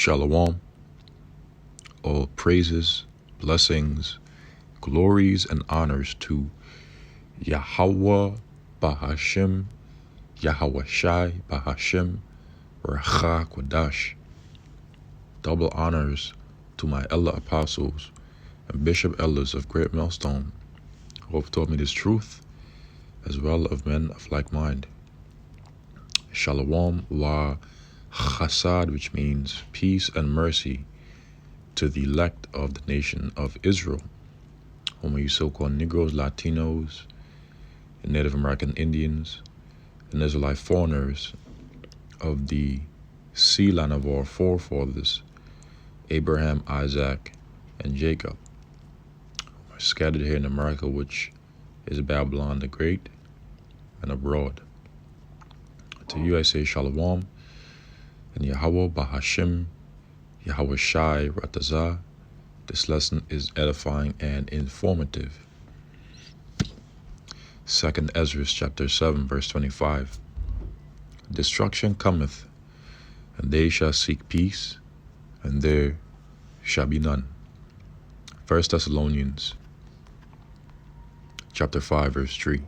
Shalom, all praises, blessings, glories, and honors to Yahweh Bahashim, Yahweh Shai Bahashim, Racha Kodash. Double honors to my elder apostles and bishop elders of Great Millstone, who have taught me this truth, as well of men of like mind. Shalom wa chasad, which means peace and mercy, to the elect of the nation of Israel, whom are you so-called Negroes, Latinos, and Native American Indians, and Israelite foreigners of the sea line of our forefathers, Abraham, Isaac, and Jacob, are scattered here in America, which is Babylon the Great, and abroad. To you I say Shalom, and Yahweh Bahashim, Yahweh Shai Ratazah. This lesson is edifying and informative. 2 Ezra chapter 7, verse 25. Destruction cometh, and they shall seek peace, and there shall be none. 1 Thessalonians chapter 5, verse 3.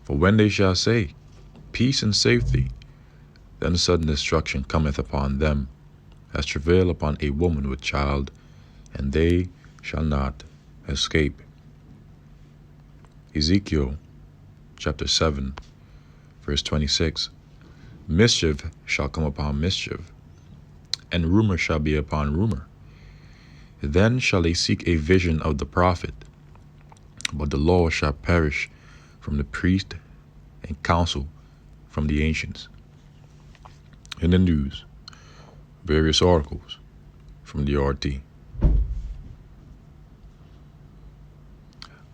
For when they shall say, peace and safety, then sudden destruction cometh upon them, as travail upon a woman with child, and they shall not escape. Ezekiel chapter 7, verse 26. Mischief shall come upon mischief, and rumor shall be upon rumor. Then shall they seek a vision of the prophet, but the law shall perish from the priest, and counsel from the ancients. In the news, various articles from the RT.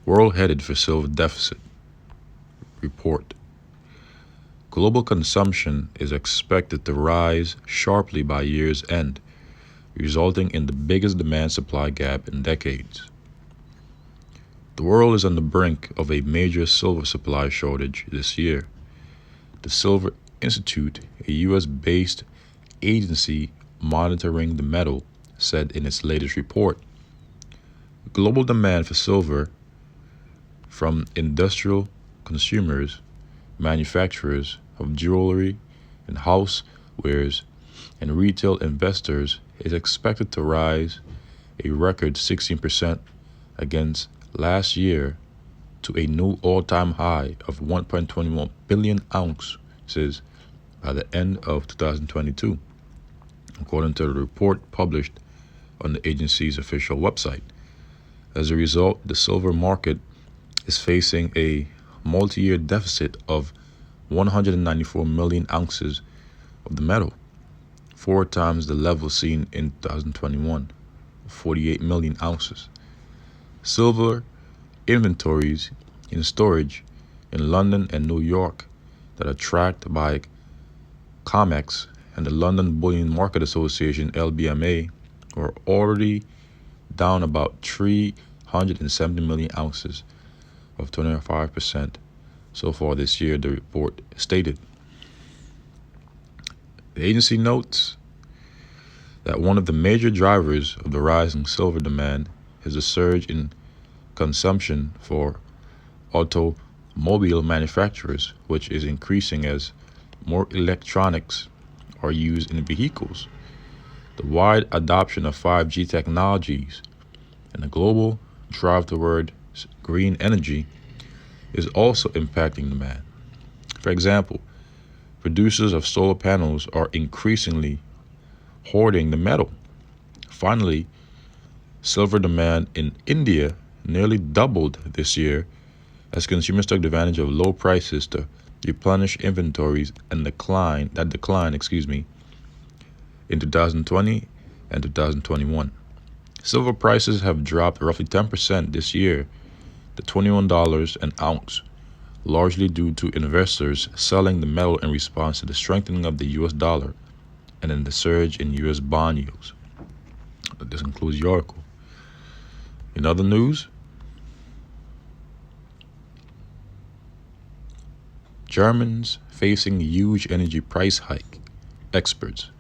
World headed for silver deficit. Report. Global consumption is expected to rise sharply by year's end, resulting in the biggest demand-supply gap in decades. The world is on the brink of a major silver supply shortage this year. The Silver Institute, a U.S.-based agency monitoring the metal, said in its latest report, global demand for silver from industrial consumers, manufacturers of jewelry and housewares, and retail investors is expected to rise a record 16% against last year to a new all-time high of 1.21 billion ounces by the end of 2022, according to the report published on the agency's official website. As a result, the silver market is facing a multi-year deficit of 194 million ounces of the metal, 4 times the level seen in 2021, 48 million ounces. Silver inventories in storage in London and New York that are tracked by COMEX and the London Bullion Market Association (LBMA) were already down about 370 million ounces, of 25% so far this year, the report stated. The agency notes that one of the major drivers of the rising silver demand is a surge in consumption for automobile manufacturers, which is increasing as more electronics are used in vehicles. The wide adoption of 5G technologies and the global drive toward green energy is also impacting demand. For example, producers of solar panels are increasingly hoarding the metal. Finally, silver demand in India nearly doubled this year as consumers took advantage of low prices to replenish inventories and declined in 2020 and 2021. Silver prices have dropped roughly 10% this year to $21 an ounce, largely due to investors selling the metal in response to the strengthening of the U.S. dollar and in the surge in U.S. bond yields. This concludes the article. In other news, Germans facing huge energy price hike. Experts.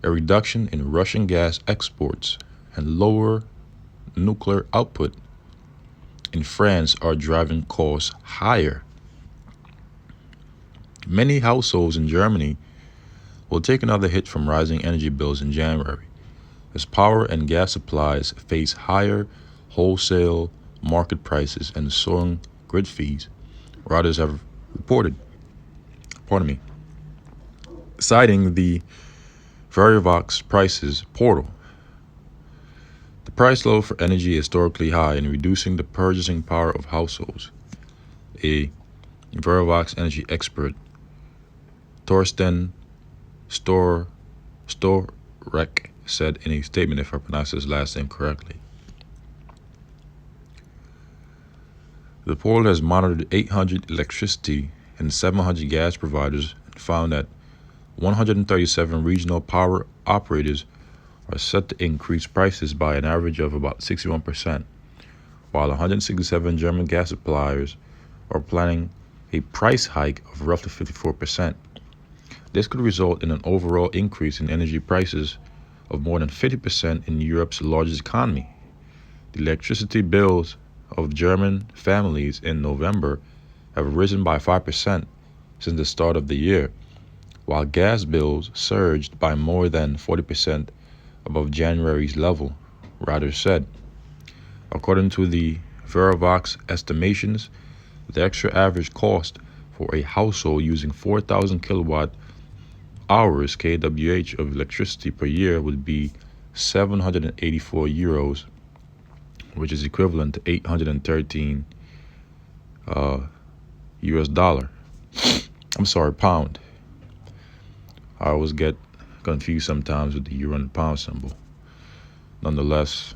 A reduction in Russian gas exports and lower nuclear output in France are driving costs higher. Many households in Germany will take another hit from rising energy bills in January, as power and gas supplies face higher wholesale market prices and soaring grid fees, Reuters have reported. Pardon me. Citing the Verivox prices portal, the price level for energy is historically high and reducing the purchasing power of households. A Verivox energy expert, Torsten Storek, said in a statement, if I pronounce his last name correctly. The portal has monitored 800 electricity and 700 gas providers and found that 137 regional power operators are set to increase prices by an average of about 61%, while 167 German gas suppliers are planning a price hike of roughly 54%. This could result in an overall increase in energy prices of more than 50% in Europe's largest economy. The electricity bills of German families in November have risen by 5% since the start of the year, while gas bills surged by more than 40% above January's level, Reuters said. According to the Verivox estimations, the extra average cost for a household using 4,000 kilowatt hours kWh of electricity per year would be 784 euros, which is equivalent to 813 US dollar. Pound. I always get confused sometimes with the euro and the pound symbol. Nonetheless,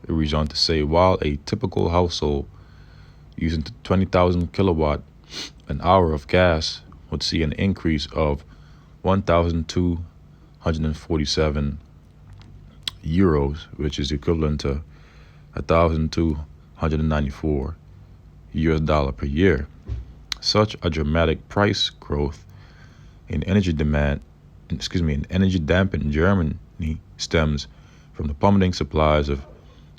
it reads on to say, while a typical household using 20,000 kilowatt an hour of gas would see an increase of 1,247 euros, which is equivalent to 1,294 US dollar per year. Such a dramatic price growth in energy dampened Germany stems from the plummeting supplies of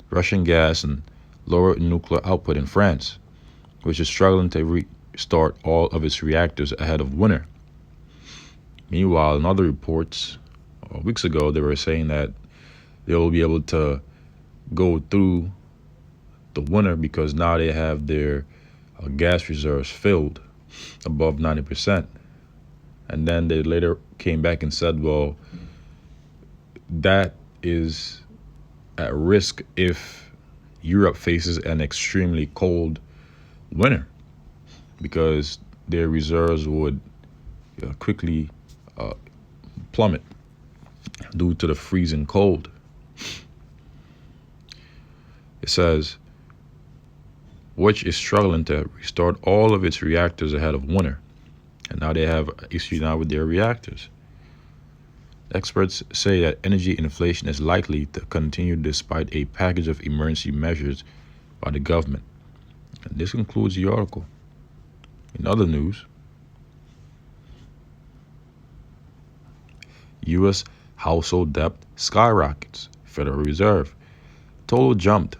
Russian gas and lower nuclear output in France, which is struggling to restart all of its reactors ahead of winter. Meanwhile, in other reports, weeks ago, they were saying that they will be able to go through the winter because now they have their gas reserves filled above 90%. And then they later came back and said, well, that is at risk if Europe faces an extremely cold winter, because their reserves would quickly plummet due to the freezing cold. It says, which is struggling to restart all of its reactors ahead of winter. And now they have issues now with their reactors. Experts say that energy inflation is likely to continue despite a package of emergency measures by the government. And this concludes the article. In other news, U.S. household debt skyrockets. Federal Reserve total jumped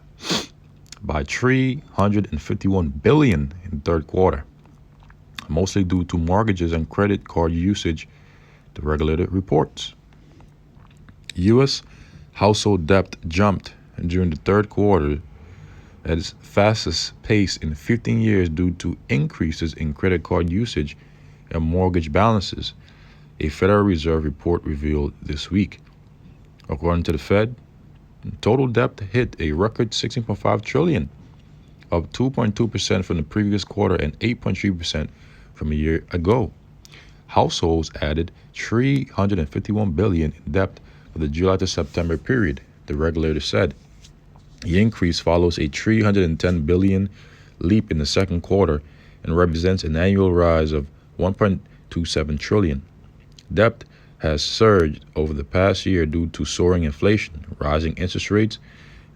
by $351 billion in the third quarter, mostly due to mortgages and credit card usage, the regulator reports. U.S. household debt jumped during the third quarter at its fastest pace in 15 years due to increases in credit card usage and mortgage balances, a Federal Reserve report revealed this week. According to the Fed, total debt hit a record $16.5 trillion, up 2.2% from the previous quarter and 8.3% from a year ago. Households added $351 billion in debt for the July to September period, the regulator said. The increase follows a $310 billion leap in the second quarter and represents an annual rise of $1.27 trillion. Debt has surged over the past year due to soaring inflation, rising interest rates,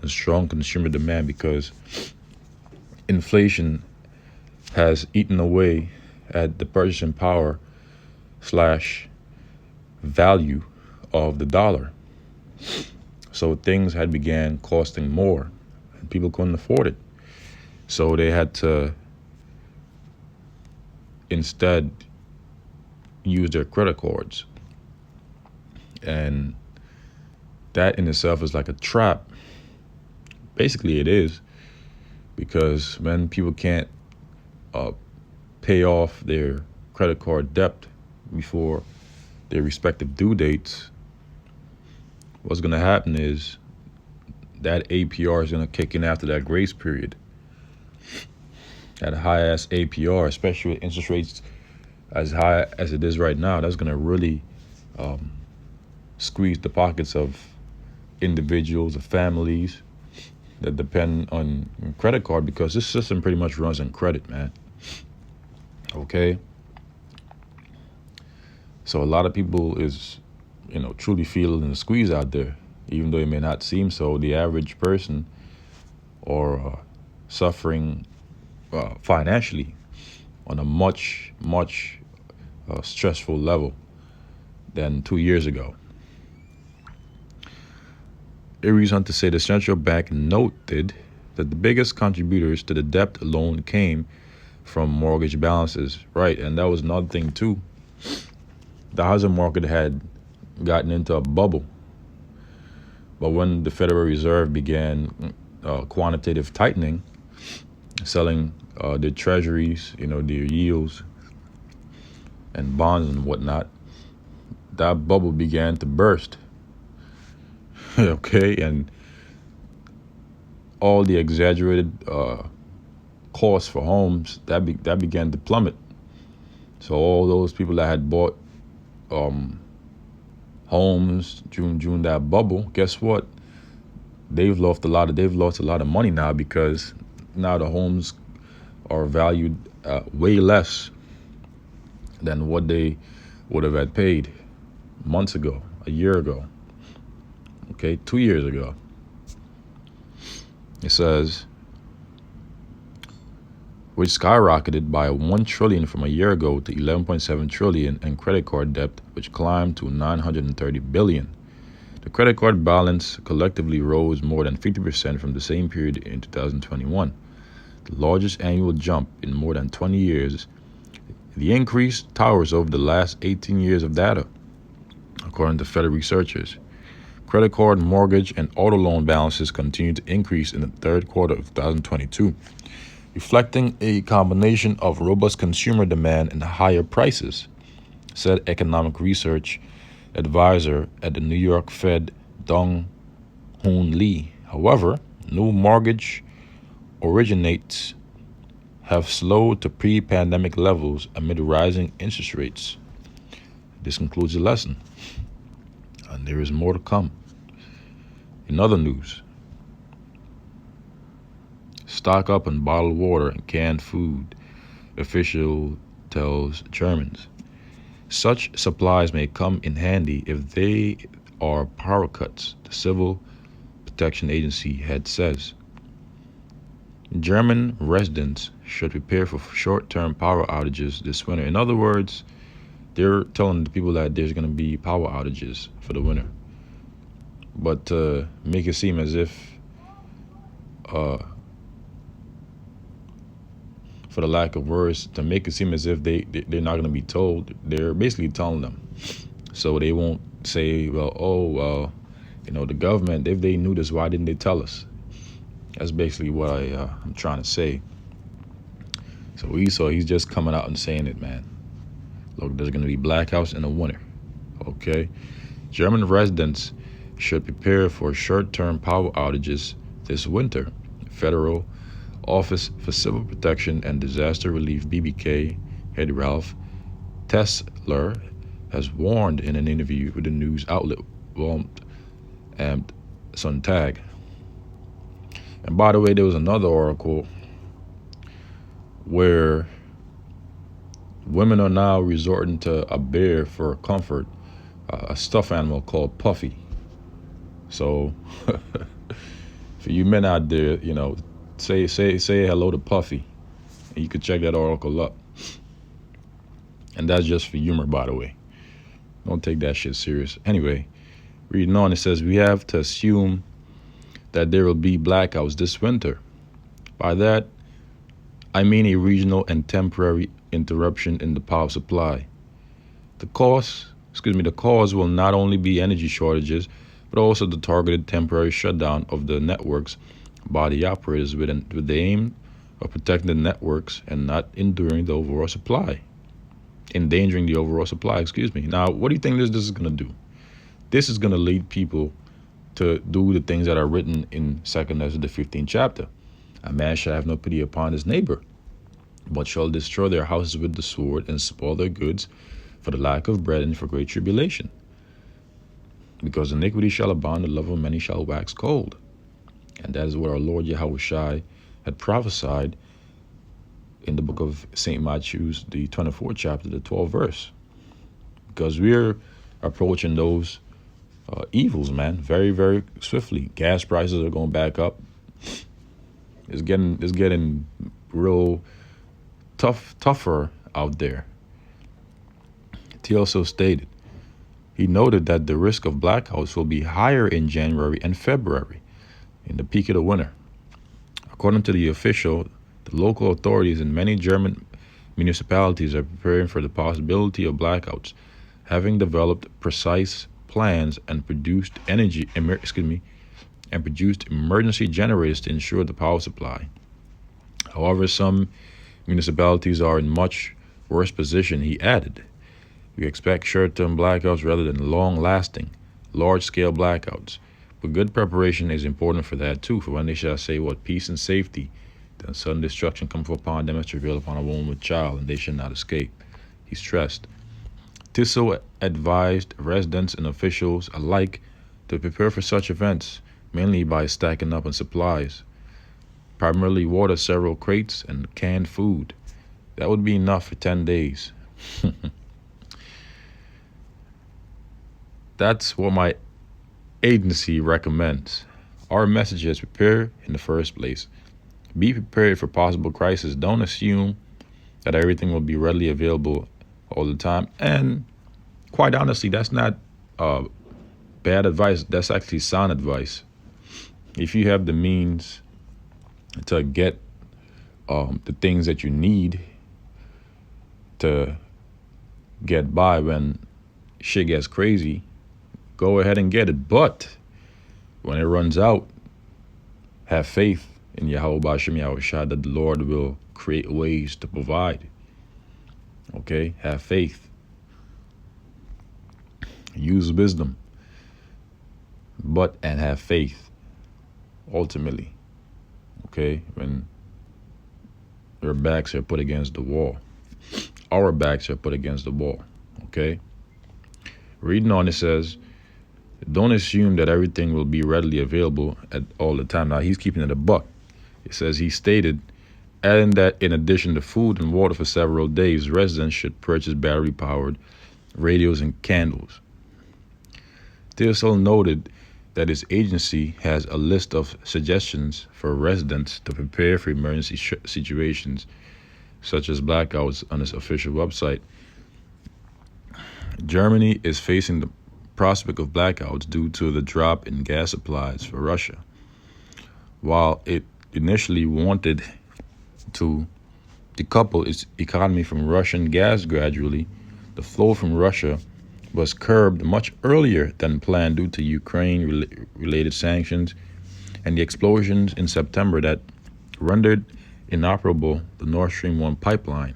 and strong consumer demand, because inflation has eaten away at the purchasing power / value of the dollar. So things had began costing more and people couldn't afford it. So they had to instead use their credit cards. And that in itself is like a trap. Basically, it is, because when people can't uh, pay off their credit card debt before their respective due dates, what's going to happen is that APR is going to kick in after that grace period. That high ass APR, especially with interest rates as high as it is right now, that's going to really squeeze the pockets of individuals or families that depend on credit card, because this system pretty much runs on credit, man. Okay. So a lot of people is, truly feeling the squeeze out there, even though it may not seem so. The average person are suffering financially on a much, much stressful level than 2 years ago. A reason to say the central bank noted that the biggest contributors to the debt alone came from mortgage balances. Right, and that was another thing too. The housing market had gotten into a bubble. But when the Federal Reserve began quantitative tightening, selling their treasuries, their yields and bonds and whatnot, that bubble began to burst. Okay, and all the exaggerated costs for homes that began to plummet. So all those people that had bought homes during that bubble, guess what? They've lost a lot of money now, because now the homes are valued way less than what they would have had paid months ago, a year ago. Okay, 2 years ago. It says, which skyrocketed by 1 trillion from a year ago to 11.7 trillion, and credit card debt, which climbed to 930 billion. The credit card balance collectively rose more than 50% from the same period in 2021, the largest annual jump in more than 20 years. The increase towers over the last 18 years of data, according to federal researchers. Credit card, mortgage, and auto loan balances continued to increase in the third quarter of 2022, reflecting a combination of robust consumer demand and higher prices, said economic research advisor at the New York Fed, Dong Hoon Lee. However, new mortgage originates have slowed to pre-pandemic levels amid rising interest rates. This concludes the lesson, and there is more to come. In other news, stock up on bottled water and canned food, official tells Germans. Such supplies may come in handy if there are power cuts, the Civil Protection Agency head says. German residents should prepare for short-term power outages this winter. In other words, they're telling the people that there's going to be power outages for the winter. But to make it seem as if, for the lack of words, to make it seem as if they're not going to be told, they're basically telling them. So they won't say, well, the government, if they knew this, why didn't they tell us? That's basically what I'm trying to say. So he's just coming out and saying it, man. Look, there's going to be blackouts in the winter. Okay? German residents should prepare for short-term power outages this winter. Federal Office for Civil Protection and Disaster Relief BBK head Ralph Tessler has warned in an interview with the news outlet Welt and Sonntag. And by the way, there was another article where women are now resorting to a bear for comfort, a stuffed animal called Puffy. So for you men out there, say hello to Puffy. And you could check that article up. And that's just for humor, by the way. Don't take that shit serious. Anyway, reading on, it says we have to assume that there will be blackouts this winter. By that, I mean a regional and temporary interruption in the power supply. The cause will not only be energy shortages, but also the targeted temporary shutdown of the networks by the operators with the aim of protecting the networks and not endangering the overall supply, Now, what do you think this is going to do? This is going to lead people to do the things that are written in 2nd Ezra, the 15th chapter. A man shall have no pity upon his neighbor, but shall destroy their houses with the sword and spoil their goods for the lack of bread and for great tribulation. Because iniquity shall abound, the love of many shall wax cold. And that is what our Lord Yahushua had prophesied in the book of St. Matthew, the 24th chapter, the 12th verse. Because we're approaching those evils, man, very, very swiftly. Gas prices are going back up. It's getting real tougher out there. He also stated, he noted that the risk of blackouts will be higher in January and February, in the peak of the winter. According to the official, the local authorities in many German municipalities are preparing for the possibility of blackouts, having developed precise plans and produced emergency generators to ensure the power supply. However, some municipalities are in much worse position, he added. We expect short-term blackouts rather than long-lasting, large-scale blackouts. But good preparation is important for that too, for when they shall say what peace and safety, then sudden destruction come upon them as travail upon a woman with child, and they shall not escape. He stressed. Tissot advised residents and officials alike to prepare for such events, mainly by stacking up on supplies, primarily water, several crates, and canned food. That would be enough for 10 days. That's what my agency recommends. Our message is prepare in the first place. Be prepared for possible crisis. Don't assume that everything will be readily available all the time. And quite honestly, that's not bad advice. That's actually sound advice. If you have the means to get the things that you need to get by when shit gets crazy, go ahead and get it. But when it runs out, have faith in Yahweh B'Shem Yahushua that the Lord will create ways to provide. Okay? Have faith. Use wisdom. And have faith. Ultimately. Okay? When their backs are put against the wall. Our backs are put against the wall. Okay? Reading on, it says, don't assume that everything will be readily available at all the time. Now, he's keeping it a buck. It says he stated, adding that in addition to food and water for several days, residents should purchase battery-powered radios and candles. TSL noted that his agency has a list of suggestions for residents to prepare for emergency situations, such as blackouts, on its official website. Germany is facing the prospect of blackouts due to the drop in gas supplies for Russia. While it initially wanted to decouple its economy from Russian gas gradually, the flow from Russia was curbed much earlier than planned due to Ukraine-related sanctions and the explosions in September that rendered inoperable the Nord Stream 1 pipeline,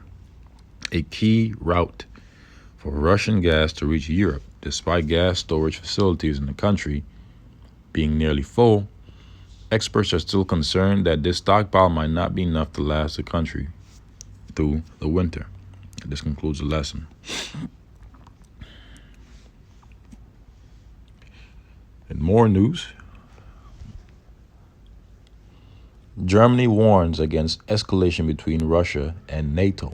a key route for Russian gas to reach Europe. Despite gas storage facilities in the country being nearly full, experts are still concerned that this stockpile might not be enough to last the country through the winter. This concludes the lesson. In more news, Germany warns against escalation between Russia and NATO.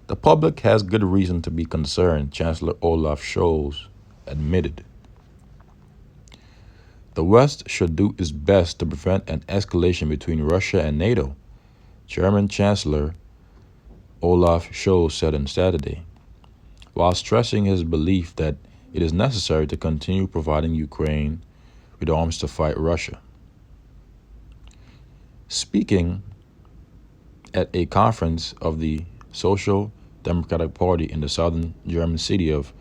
The public has good reason to be concerned, Chancellor Olaf Scholz admitted. The West should do its best to prevent an escalation between Russia and NATO, German Chancellor Olaf Scholz said on Saturday. while stressing his belief that it is necessary to continue providing Ukraine with arms to fight Russia. Speaking at a conference of the Social Democratic Party in the southern German city of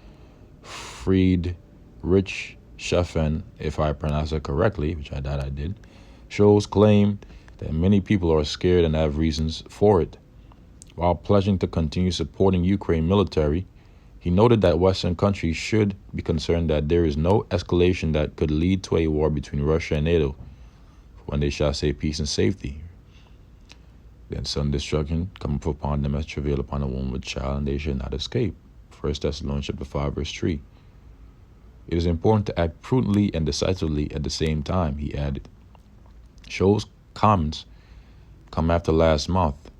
Friedrichshafen, if I pronounce it correctly, which I doubt I did, Scholz claimed that many people are scared and have reasons for it. While pledging to continue supporting Ukraine military, he noted that Western countries should be concerned that there is no escalation that could lead to a war between Russia and NATO when they shall say peace and safety. Then sudden destruction cometh upon them as travail upon a woman with child, and they shall not escape. 1 Thessalonians chapter 5, verse 3. It is important to act prudently and decisively at the same time, he added. Scholz's comments come after last month.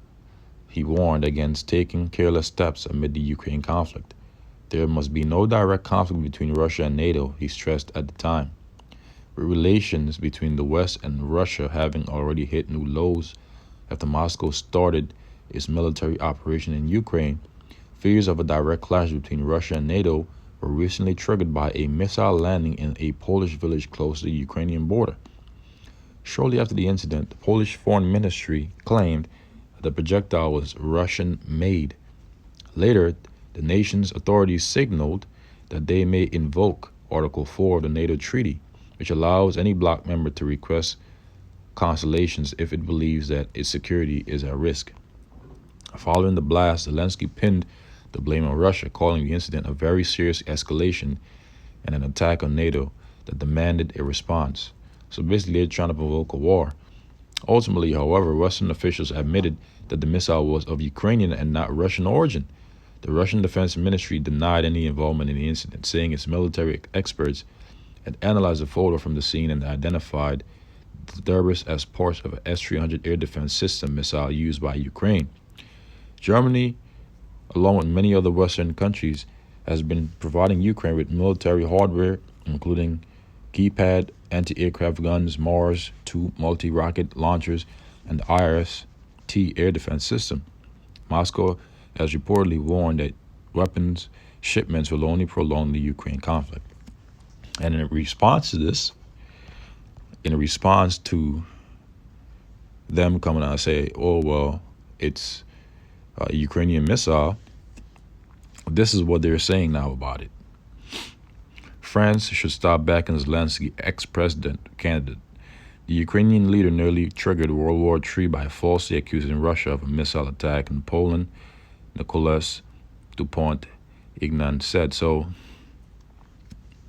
He warned against taking careless steps amid the Ukraine conflict. There must be no direct conflict between Russia and NATO, he stressed at the time. With relations between the West and Russia having already hit new lows after Moscow started its military operation in Ukraine, fears of a direct clash between Russia and NATO were recently triggered by a missile landing in a Polish village close to the Ukrainian border. Shortly after the incident, the Polish Foreign Ministry claimed that the projectile was Russian-made. Later, the nation's authorities signaled that they may invoke Article 4 of the NATO treaty, which allows any bloc member to request conciliations if it believes that its security is at risk. Following the blast, Zelensky pinned the blame on Russia, calling the incident a very serious escalation and an attack on NATO that demanded a response. So basically, they're trying to provoke a war. Ultimately, however, Western officials admitted that the missile was of Ukrainian and not Russian origin. The Russian Defense Ministry denied any involvement in the incident, saying its military experts had analyzed a photo from the scene and identified the debris as parts of an S-300 air defense system missile used by Ukraine. Germany, along with many other Western countries, has been providing Ukraine with military hardware, including keypad, anti-aircraft guns, Mars 2 multi-rocket launchers, and the IRIS-T air defense system. Moscow has reportedly warned that weapons shipments will only prolong the Ukraine conflict. And in response to this, in response to them coming out and say, oh, well, it's a Ukrainian missile, this is what they're saying now about it. France should stop backing Zelensky, ex-president candidate. The Ukrainian leader nearly triggered World War III by falsely accusing Russia of a missile attack in Poland, Nicolas Dupont-Aignan said. So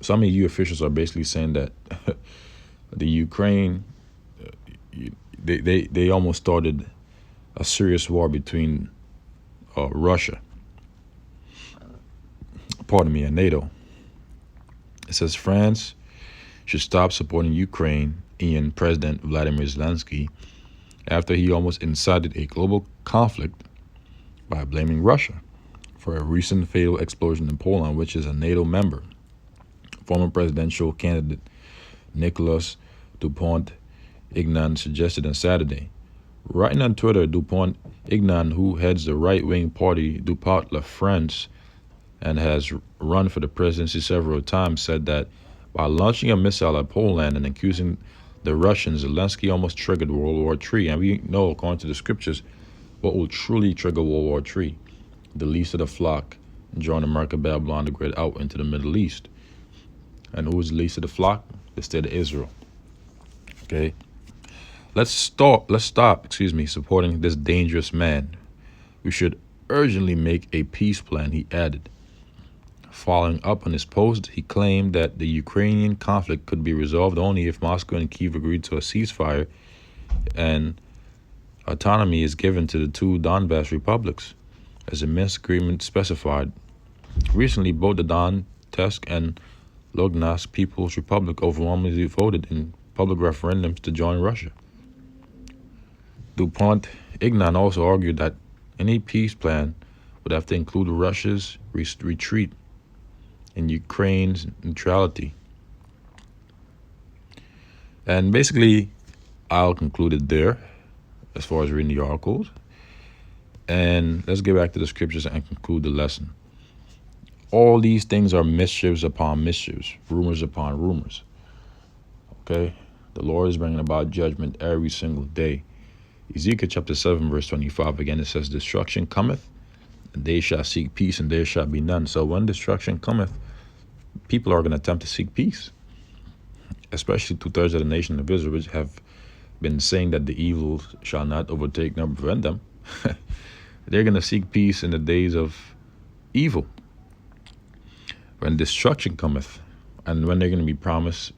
some EU officials are basically saying that the Ukraine, they almost started a serious war between Russia, and NATO. It says France should stop supporting Ukrainian President Vladimir Zelensky after he almost incited a global conflict by blaming Russia for a recent fatal explosion in Poland, which is a NATO member. Former presidential candidate Nicolas Dupont-Aignan suggested on Saturday. Writing on Twitter, Dupont-Aignan, who heads the right-wing party Dupont La France and has run for the presidency several times, said that by launching a missile at Poland and accusing the Russians, Zelensky almost triggered World War III. And we know, according to the scriptures, what will truly trigger World War III. The least of the flock, drawing America, Babylon, the great out into the Middle East. And who is the least of the flock? The state of Israel. Okay. Let's stop supporting this dangerous man. We should urgently make a peace plan, he added. Following up on his post, he claimed that the Ukrainian conflict could be resolved only if Moscow and Kyiv agreed to a ceasefire and autonomy is given to the two Donbass republics, as the Minsk agreement specified. Recently, both the Donetsk and Lugansk People's Republic overwhelmingly voted in public referendums to join Russia. Dupont-Aignan also argued that any peace plan would have to include Russia's retreat and Ukraine's neutrality. And basically, I'll conclude it there as far as reading the articles. And let's get back to the scriptures and conclude the lesson. All these things are mischiefs upon mischiefs, rumors upon rumors. Okay? The Lord is bringing about judgment every single day. Ezekiel chapter 7, verse 25, again, it says, destruction cometh, and they shall seek peace, and there shall be none. So when destruction cometh, people are going to attempt to seek peace, especially 2/3 of the nation of Israel, which have been saying that the evil shall not overtake nor prevent them. They're going to seek peace in the days of evil. When destruction cometh, and when they're going to be promised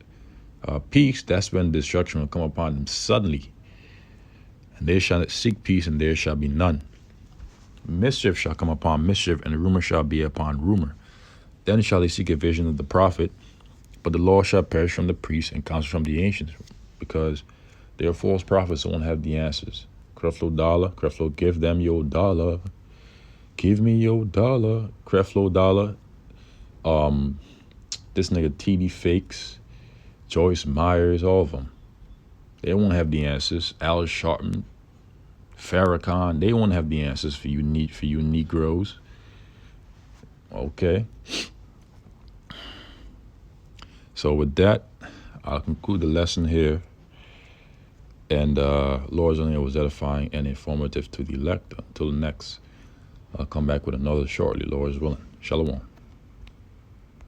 peace, that's when destruction will come upon them suddenly. And they shall seek peace, and there shall be none. Mischief shall come upon mischief, and rumor shall be upon rumor. Then shall they seek a vision of the prophet, but the law shall perish from the priests and counsel from the ancients, because they are false prophets that won't have the answers. Creflo Dollar, Creflo, give them your dollar. Give me your dollar. Creflo Dollar. This nigga TD Fakes, Joyce Myers, all of them. They won't have the answers. Al Sharpton, Farrakhan, they won't have the answers for you Negroes. Okay. So with that, I'll conclude the lesson here. And Lord's only was edifying and informative to the elect. Until the next, I'll come back with another shortly, Lord's willing. Shalom.